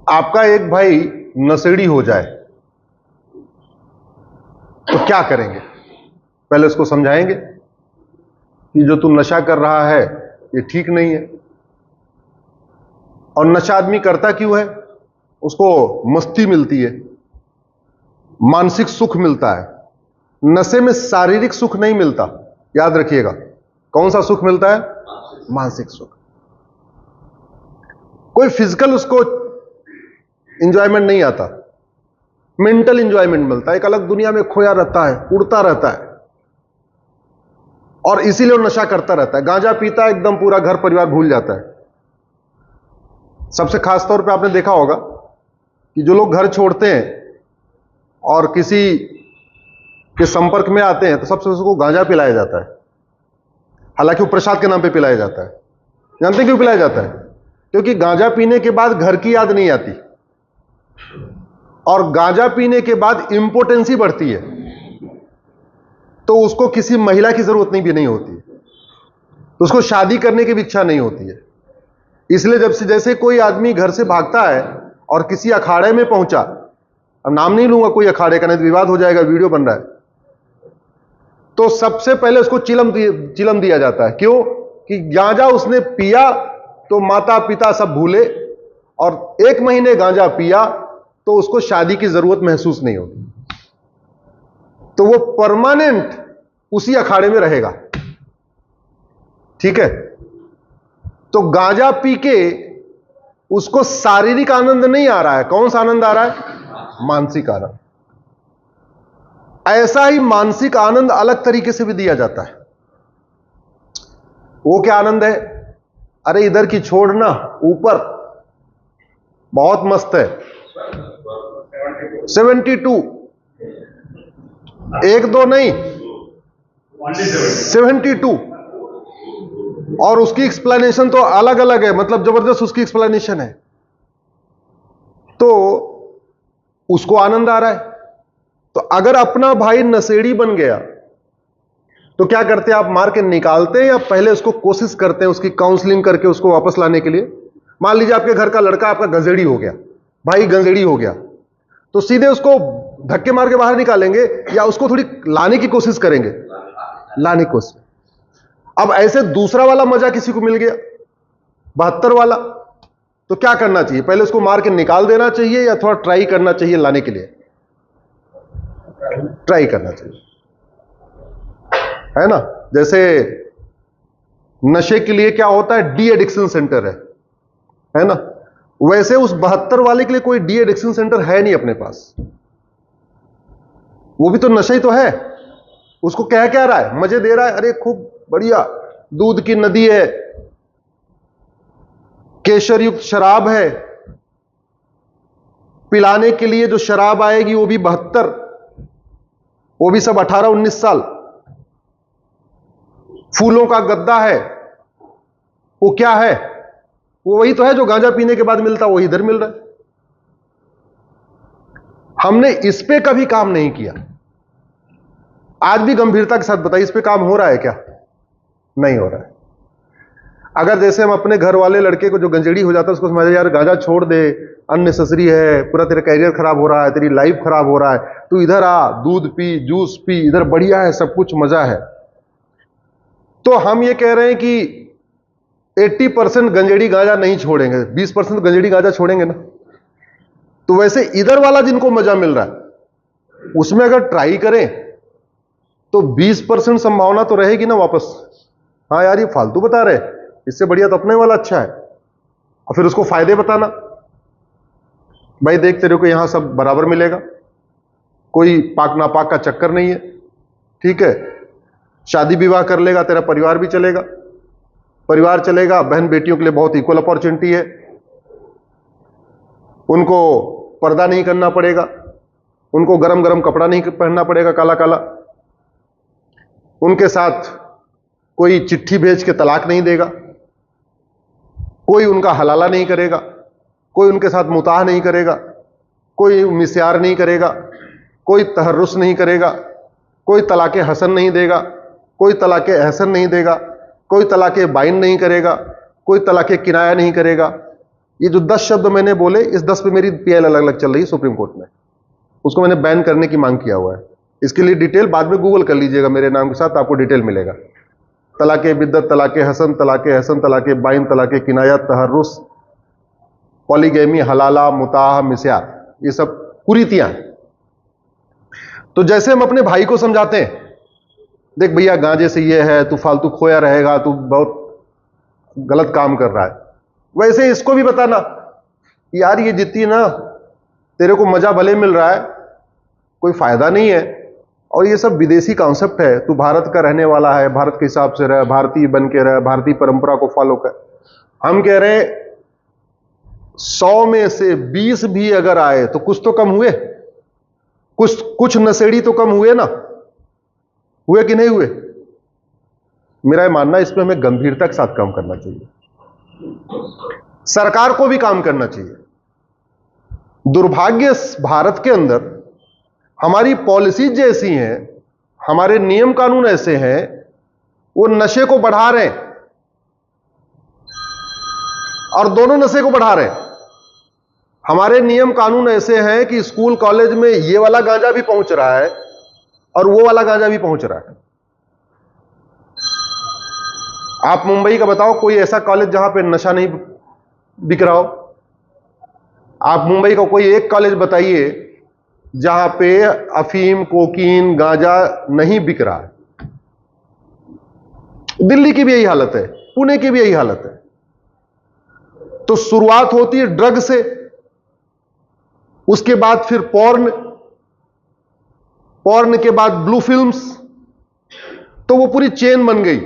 आपका एक भाई नशेड़ी हो जाए तो क्या करेंगे? पहले उसको समझाएंगे कि जो तू नशा कर रहा है ये ठीक नहीं है। और नशा आदमी करता क्यों है? उसको मस्ती मिलती है, मानसिक सुख मिलता है। नशे में शारीरिक सुख नहीं मिलता, याद रखिएगा। कौन सा सुख मिलता है? मानसिक सुख। कोई फिजिकल उसको इंजॉयमेंट नहीं आता, मेंटल इंजॉयमेंट मिलता है। एक अलग दुनिया में खोया रहता है, उड़ता रहता है, और इसीलिए वो नशा करता रहता है। गांजा पीता है, एकदम पूरा घर परिवार भूल जाता है। सबसे खास तौर पे आपने देखा होगा कि जो लोग घर छोड़ते हैं और किसी के संपर्क में आते हैं तो सबसे उसको गांजा पिलाया जाता है। हालांकि वो प्रसाद के नाम पे पिलाया जाता है। जानते हैं क्यों पिलाया जाता है? क्योंकि गांजा पीने के बाद घर की याद नहीं आती, और गांजा पीने के बाद इंपोटेंसी बढ़ती है, तो उसको किसी महिला की जरूरत भी नहीं होती है, तो उसको शादी करने की भी इच्छा नहीं होती है। इसलिए जब से जैसे कोई आदमी घर से भागता है और किसी अखाड़े में पहुंचा, अब नाम नहीं लूंगा कोई अखाड़े का, नहीं तो विवाद हो जाएगा, वीडियो बन रहा है, तो सबसे पहले उसको चिलम दिया जाता है। क्यों? कि गांजा उसने पिया तो माता पिता सब भूले, और 1 महीने गांजा पिया तो उसको शादी की जरूरत महसूस नहीं होगी, तो वो परमानेंट उसी अखाड़े में रहेगा। ठीक है? तो गांजा पी के उसको शारीरिक आनंद नहीं आ रहा है। कौन सा आनंद आ रहा है? मानसिक आनंद। ऐसा ही मानसिक आनंद अलग तरीके से भी दिया जाता है। वो क्या आनंद है? अरे इधर की छोड़ना, ऊपर बहुत मस्त है। 72, 1-2 नहीं, 72। और उसकी एक्सप्लेनेशन तो अलग अलग है, मतलब जबरदस्त उसकी एक्सप्लेनेशन है। तो उसको आनंद आ रहा है। तो अगर अपना भाई नशेड़ी बन गया तो क्या करते हैं आप? मार के निकालते हैं या पहले उसको कोशिश करते हैं उसकी काउंसलिंग करके उसको वापस लाने के लिए? मान लीजिए आपके घर का लड़का आपका गंजेड़ी हो गया, भाई गंजेड़ी हो गया, तो सीधे उसको धक्के मार के बाहर निकालेंगे या उसको थोड़ी लाने की कोशिश करेंगे? लाने की कोशिश। अब ऐसे दूसरा वाला मजा किसी को मिल गया, 72 वाला, तो क्या करना चाहिए? पहले उसको मार के निकाल देना चाहिए या थोड़ा ट्राई करना चाहिए लाने के लिए? ट्राई करना चाहिए, है ना? जैसे नशे के लिए क्या होता है? डी एडिक्शन सेंटर है ना? वैसे उस 72 वाले के लिए कोई डी एडिक्शन सेंटर है नहीं अपने पास। वो भी तो नशा ही तो है। उसको क्या रहा है? मजे दे रहा है, अरे खूब बढ़िया दूध की नदी है, केशर युक्त शराब है, पिलाने के लिए जो शराब आएगी वो भी 72, वो भी सब 18-19 साल। फूलों का गद्दा है, वो क्या है? वो वही तो है जो गांजा पीने के बाद मिलता, वही इधर मिल रहा है। हमने इस पे कभी काम नहीं किया। आज भी गंभीरता के साथ बताइए, इस पे काम हो रहा है क्या? नहीं हो रहा है। अगर जैसे हम अपने घर वाले लड़के को जो गंजेड़ी हो जाता है उसको समझे यार गांजा छोड़ दे, अननेसेसरी है, पूरा तेरा कैरियर खराब हो रहा है, तेरी लाइफ खराब हो रहा है, तू इधर आ, दूध पी, जूस पी, इधर बढ़िया है, सब कुछ मजा है। तो हम ये कह रहे हैं कि 80% गंजेड़ी गांजा नहीं छोड़ेंगे, 20% गंजेड़ी गांजा छोड़ेंगे ना। तो वैसे इधर वाला जिनको मजा मिल रहा है उसमें अगर ट्राई करें तो 20% संभावना तो रहेगी ना वापस। हाँ यार ये फालतू बता रहे, इससे बढ़िया तो अपने वाला अच्छा है। और फिर उसको फायदे बताना, भाई देख तेरे को यहां सब बराबर मिलेगा, कोई पाक नापाक का चक्कर नहीं है, ठीक है? शादी विवाह कर लेगा, तेरा परिवार भी चलेगा, परिवार चलेगा, बहन बेटियों के लिए बहुत इक्वल अपॉर्चुनिटी है, उनको पर्दा नहीं करना पड़ेगा, उनको गरम गरम कपड़ा नहीं पहनना पड़ेगा काला काला, उनके साथ कोई चिट्ठी भेज के तलाक नहीं देगा, कोई उनका हलाला नहीं करेगा, कोई उनके साथ मुताह नहीं करेगा, कोई मिस्यार नहीं करेगा, कोई तहर्रुस नहीं करेगा, कोई तलाके हसन नहीं देगा, कोई तलाके एहसन नहीं देगा, कोई तलाके बाइन नहीं करेगा, कोई तलाके किनाया नहीं करेगा, ये जो 10 शब्द मैंने बोले, इस 10 पे मेरी पीएल अलग अलग चल रही है सुप्रीम कोर्ट में। उसको मैंने बैन करने की मांग किया हुआ है। इसके लिए डिटेल बाद में गूगल कर लीजिएगा, मेरे नाम के साथ आपको डिटेल मिलेगा। तलाके बिद्दत, तलाके हसन, तलाके बाइन, तलाके किनायत, तहर्रुस, पॉलीगैमी, हलाला, मुताह, मिस्यार, ये सब कुरीतियां हैं। तो जैसे हम अपने भाई को समझाते हैं, देख भैया गांजे से ये है, तू फालतू खोया रहेगा, तू बहुत गलत काम कर रहा है, वैसे इसको भी बताना यार ये जितनी ना तेरे को मजा भले मिल रहा है, कोई फायदा नहीं है, और ये सब विदेशी कॉन्सेप्ट है। तू भारत का रहने वाला है, भारत के हिसाब से रह, भारतीय बन के रह, भारतीय परंपरा को फॉलो कर। हम कह रहे हैं 100 में से 20 भी अगर आए तो कुछ तो कम हुए, कुछ नशेड़ी तो कम हुए ना, हुए कि नहीं हुए? मेरा ये मानना है इस पे हमें गंभीरता के साथ काम करना चाहिए, सरकार को भी काम करना चाहिए। दुर्भाग्य भारत के अंदर हमारी पॉलिसी जैसी हैं, हमारे नियम कानून ऐसे हैं, वो नशे को बढ़ा रहे हैं, और दोनों नशे को बढ़ा रहे हैं। हमारे नियम कानून ऐसे हैं कि स्कूल कॉलेज में ये वाला गांजा भी पहुंच रहा है और वो वाला गांजा भी पहुंच रहा है। आप मुंबई का बताओ कोई ऐसा कॉलेज जहां पे नशा नहीं बिक रहा हो? आप मुंबई का कोई एक कॉलेज बताइए जहां पे अफीम, कोकीन, गांजा नहीं बिक रहा है। दिल्ली की भी यही हालत है, पुणे की भी यही हालत है। तो शुरुआत होती है ड्रग से, उसके बाद फिर पॉर्न के बाद ब्लू फिल्म्स, तो वो पूरी चेन बन गई।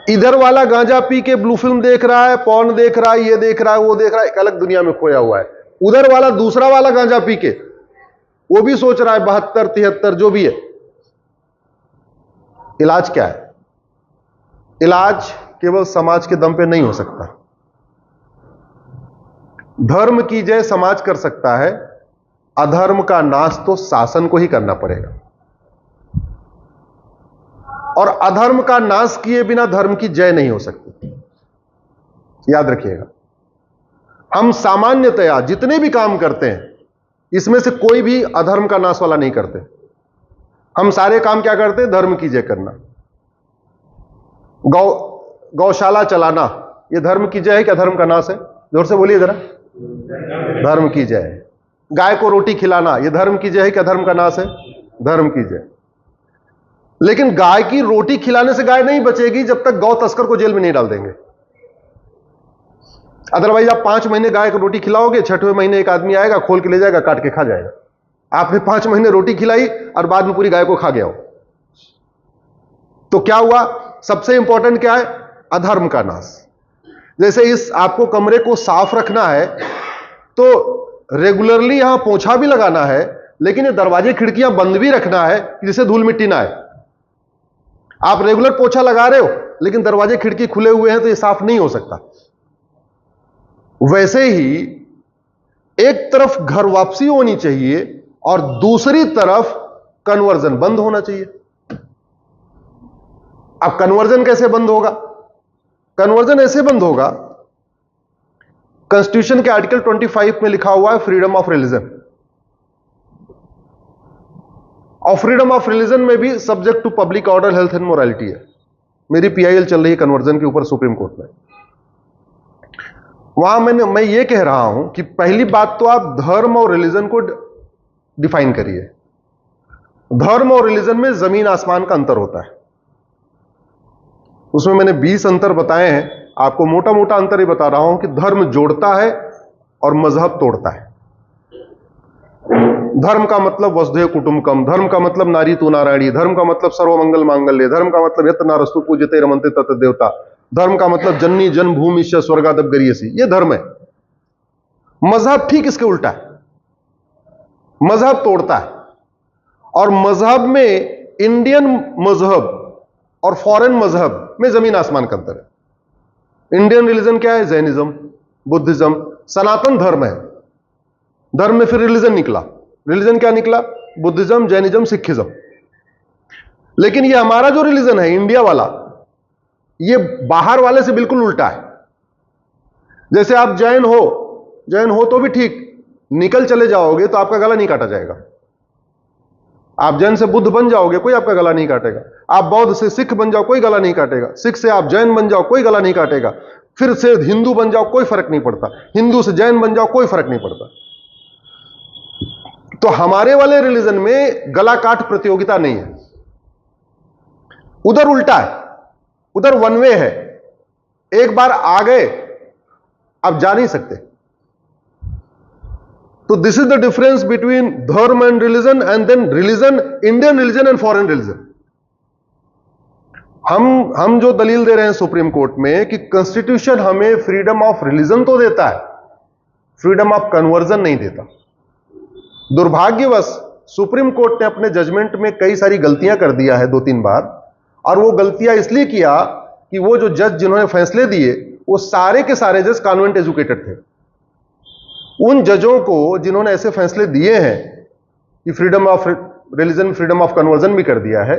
इधर वाला गांजा पी के ब्लू फिल्म देख रहा है, पॉर्न देख रहा है, ये देख रहा है, वो देख रहा है, एक अलग दुनिया में खोया हुआ है। उधर वाला दूसरा वाला गांजा पी के वो भी सोच रहा है 72, 73 जो भी है। इलाज क्या है? इलाज केवल समाज के दम पे नहीं हो सकता। धर्म की जय समाज कर सकता है, अधर्म का नाश तो शासन को ही करना पड़ेगा। और अधर्म का नाश किए बिना धर्म की जय नहीं हो सकती, याद रखिएगा। हम सामान्यतया जितने भी काम करते हैं, इसमें से कोई भी अधर्म का नाश वाला नहीं करते। हम सारे काम क्या करते हैं? धर्म की जय करना। गौशाला चलाना, यह धर्म की जय है कि अधर्म का नाश है? जोर से बोलिए जरा। धर्म की जय है। गाय को रोटी खिलाना, यह धर्म की जय है कि अधर्म का नाश है? धर्म की जय। लेकिन गाय की रोटी खिलाने से गाय नहीं बचेगी जब तक गौ तस्कर को जेल में नहीं डाल देंगे। अदरवाइज आप 5 महीने गाय को रोटी खिलाओगे, 6वें महीने एक आदमी आएगा, खोल के ले जाएगा, काट के खा जाएगा। आपने 5 महीने रोटी खिलाई और बाद में पूरी गाय को खा गया हो, तो क्या हुआ? सबसे इंपॉर्टेंट क्या है? अधर्म का नाश। जैसे इस आपको कमरे को साफ रखना है तो रेगुलरली यहां पोछा भी लगाना है, लेकिन ये दरवाजे खिड़कियां बंद भी रखना है जिससे धूल मिट्टी ना आए। आप रेगुलर पोछा लगा रहे हो लेकिन दरवाजे खिड़की खुले हुए हैं तो ये साफ नहीं हो सकता। वैसे ही एक तरफ घर वापसी होनी चाहिए और दूसरी तरफ कन्वर्जन बंद होना चाहिए। अब कन्वर्जन कैसे बंद होगा? कन्वर्जन ऐसे बंद होगा, कॉन्स्टिट्यूशन के आर्टिकल 25 में लिखा हुआ है फ्रीडम ऑफ रिलीजन। और फ्रीडम ऑफ रिलीजन में भी subject to public order, health and morality है। मेरी पीआईएल चल रही है कन्वर्जन के ऊपर सुप्रीम कोर्ट में। वहां मैं ये कह रहा हूं कि पहली बात तो आप धर्म और रिलीजन को डिफाइन करिए। धर्म और रिलीजन में जमीन आसमान का अंतर होता है। उसमें मैंने 20 अंतर बताए हैं, आपको मोटा मोटा अंतर ही बता रहा हूं कि धर्म जोड़ता है और मजहब तोड़ता है। धर्म का मतलब वसुधैव कुटुंबकम, धर्म का मतलब नारी तू नारायणी, धर्म का मतलब सर्वमंगल मांगल्य, धर्म का मतलब यत नारस्तु पूज्यते रमन्ते तत् देवता, धर्म का मतलब जननी जन्मभूमिश्च स्वर्गादप गरियसी, ये धर्म है। मजहब ठीक इसके उल्टा है, मजहब तोड़ता है। और मजहब में इंडियन मजहब और फॉरेन मजहब में जमीन आसमान का अंतर है। इंडियन रिलीजन क्या है? जैनिज्म, बुद्धिज्म, सनातन धर्म है। धर्म में फिर रिलीजन निकला। रिलीजन क्या निकला? Buddhism, Jainism, Sikhism. लेकिन ये हमारा जो रिलीजन है इंडिया वाला, ये बाहर वाले से बिल्कुल उल्टा है। जैसे आप जैन हो तो भी ठीक, निकल चले जाओगे तो आपका गला नहीं काटा जाएगा। आप जैन से बुद्ध बन जाओगे, कोई आपका गला नहीं काटेगा। आप बौद्ध से सिख बन जाओ, कोई गला नहीं काटेगा। सिख से आप जैन बन जाओ, कोई गला नहीं काटेगा। फिर से हिंदू बन जाओ, कोई फर्क नहीं पड़ता। हिंदू से जैन बन जाओ, कोई फर्क नहीं पड़ता। तो हमारे वाले रिलीजन में गला काट प्रतियोगिता नहीं है, उधर उल्टा है, उधर वन वे है। एक बार आ गए आप जा नहीं सकते। तो this is the difference between dharma and then religion, Indian religion and foreign religion. हम जो दलील दे रहे हैं सुप्रीम कोर्ट में कि कॉन्स्टिट्यूशन हमें फ्रीडम ऑफ रिलीजन तो देता है, फ्रीडम ऑफ कन्वर्जन नहीं देता। दुर्भाग्यवश सुप्रीम कोर्ट ने अपने जजमेंट में कई सारी गलतियां कर दिया है 2-3 बार, और वो गलतियां इसलिए किया कि वो जो जज जिन्होंने फैसले दिए वो सारे के सारे जज कॉन्वेंट एजुकेटेड थे। उन जजों को जिन्होंने ऐसे फैसले दिए हैं कि freedom of religion, freedom of conversion भी कर दिया है,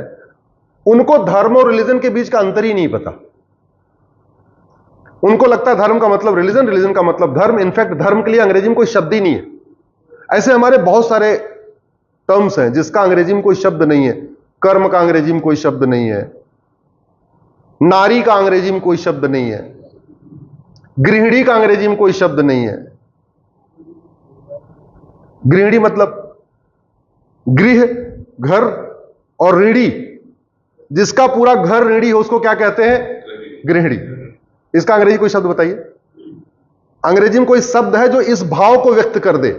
उनको धर्म और रिलीजन के बीच का अंतर ही नहीं पता। उनको लगता है धर्म का मतलब रिलीजन, रिलीजन का मतलब धर्म। इनफैक्ट धर्म के लिए अंग्रेजी में कोई शब्द ही नहीं है। ऐसे हमारे बहुत सारे टर्म्स हैं जिसका अंग्रेजी में कोई शब्द नहीं है। कर्म का अंग्रेजी में कोई शब्द नहीं है, नारी का अंग्रेजी में कोई शब्द नहीं है, गृहिणी का अंग्रेजी में कोई शब्द नहीं है। गृहिणी मतलब गृह, घर, और ऋणी, जिसका पूरा घर ऋणी हो उसको क्या कहते हैं? गृहिणी। इसका अंग्रेजी कोई शब्द बताइए। अंग्रेजी में कोई शब्द है जो इस भाव को व्यक्त कर दे,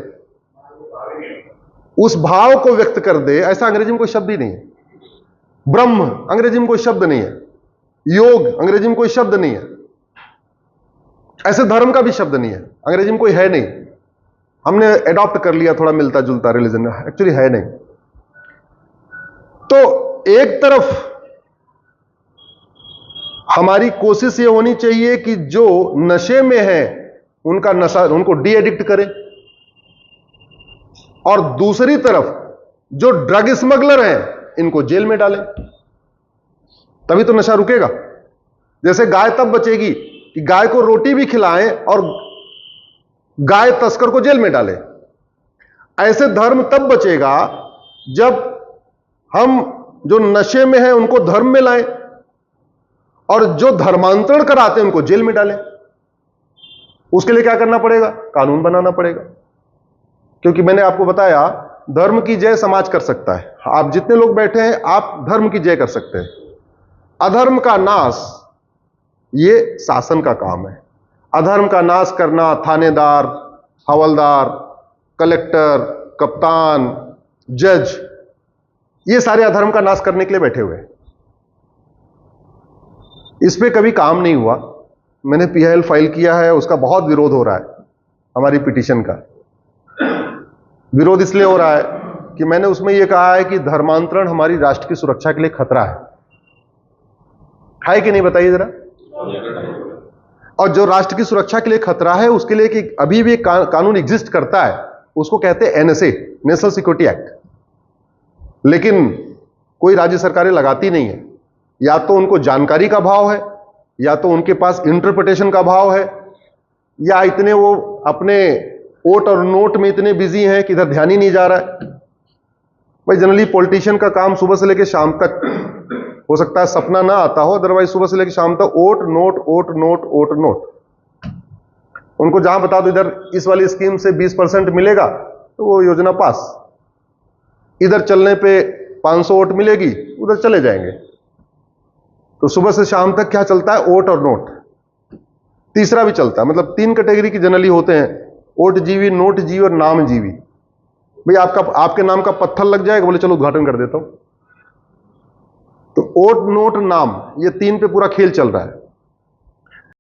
उस भाव को व्यक्त कर दे, ऐसा अंग्रेजी में कोई शब्द ही नहीं है। ब्रह्म अंग्रेजी में कोई शब्द नहीं है, योग अंग्रेजी में कोई शब्द नहीं है, ऐसे धर्म का भी शब्द नहीं है, अंग्रेजी में कोई है नहीं। हमने एडॉप्ट कर लिया थोड़ा मिलता जुलता रिलीजन, एक्चुअली है नहीं। तो एक तरफ हमारी कोशिश यह होनी चाहिए कि जो नशे में है उनका नशा, उनको डी एडिक्ट करें, और दूसरी तरफ जो ड्रग स्मगलर हैं इनको जेल में डालें, तभी तो नशा रुकेगा। जैसे गाय तब बचेगी कि गाय को रोटी भी खिलाएं और गाय तस्कर को जेल में डालें। ऐसे धर्म तब बचेगा जब हम जो नशे में हैं उनको धर्म में लाएं, और जो धर्मांतरण कराते हैं उनको जेल में डालें। उसके लिए क्या करना पड़ेगा? कानून बनाना पड़ेगा। क्योंकि मैंने आपको बताया धर्म की जय समाज कर सकता है। आप जितने लोग बैठे हैं आप धर्म की जय कर सकते हैं। अधर्म का नाश ये शासन का काम है। अधर्म का नाश करना थानेदार, हवलदार, कलेक्टर, कप्तान, जज, ये सारे अधर्म का नाश करने के लिए बैठे हुए हैं। इस पे कभी काम नहीं हुआ। मैंने पीआईएल फाइल किया है, उसका बहुत विरोध हो रहा है। हमारी पिटीशन का विरोध इसलिए हो रहा है कि मैंने उसमें यह कहा है कि धर्मांतरण हमारी राष्ट्र की सुरक्षा के लिए खतरा है कि नहीं? बताइए जरा। और जो राष्ट्र की सुरक्षा के लिए खतरा है उसके लिए कि अभी भी कानून एग्जिस्ट करता है, उसको कहते हैं एनएसए, नेशनल सिक्योरिटी एक्ट। लेकिन कोई राज्य सरकारें लगाती नहीं है। या तो उनको जानकारी का भाव है, या तो उनके पास इंटरप्रिटेशन का भाव है, या इतने वो अपने वोट और नोट में इतने बिजी हैं कि इधर ध्यान ही नहीं जा रहा है। भाई जनरली पॉलिटिशियन का काम सुबह से लेकर शाम तक, हो सकता है सपना ना आता हो, अदरवाइज सुबह से लेकर शाम तक vote note vote note vote note. उनको जहां बता दो इधर इस वाली स्कीम से 20% मिलेगा तो वो योजना पास, इधर चलने पे 500 वोट मिलेगी, उधर चले जाएंगे। तो सुबह से शाम तक क्या चलता है? वोट और नोट। तीसरा भी चलता है, मतलब 3 कैटेगरी की जनरली होते हैं, वोट जीवी, नोट जीवी और नाम जीवी। भाई आपके नाम का पत्थर लग जाएगा, बोले चलो उद्घाटन कर देता हूं। तो वोट नोट नाम, ये 3 पे पूरा खेल चल रहा है।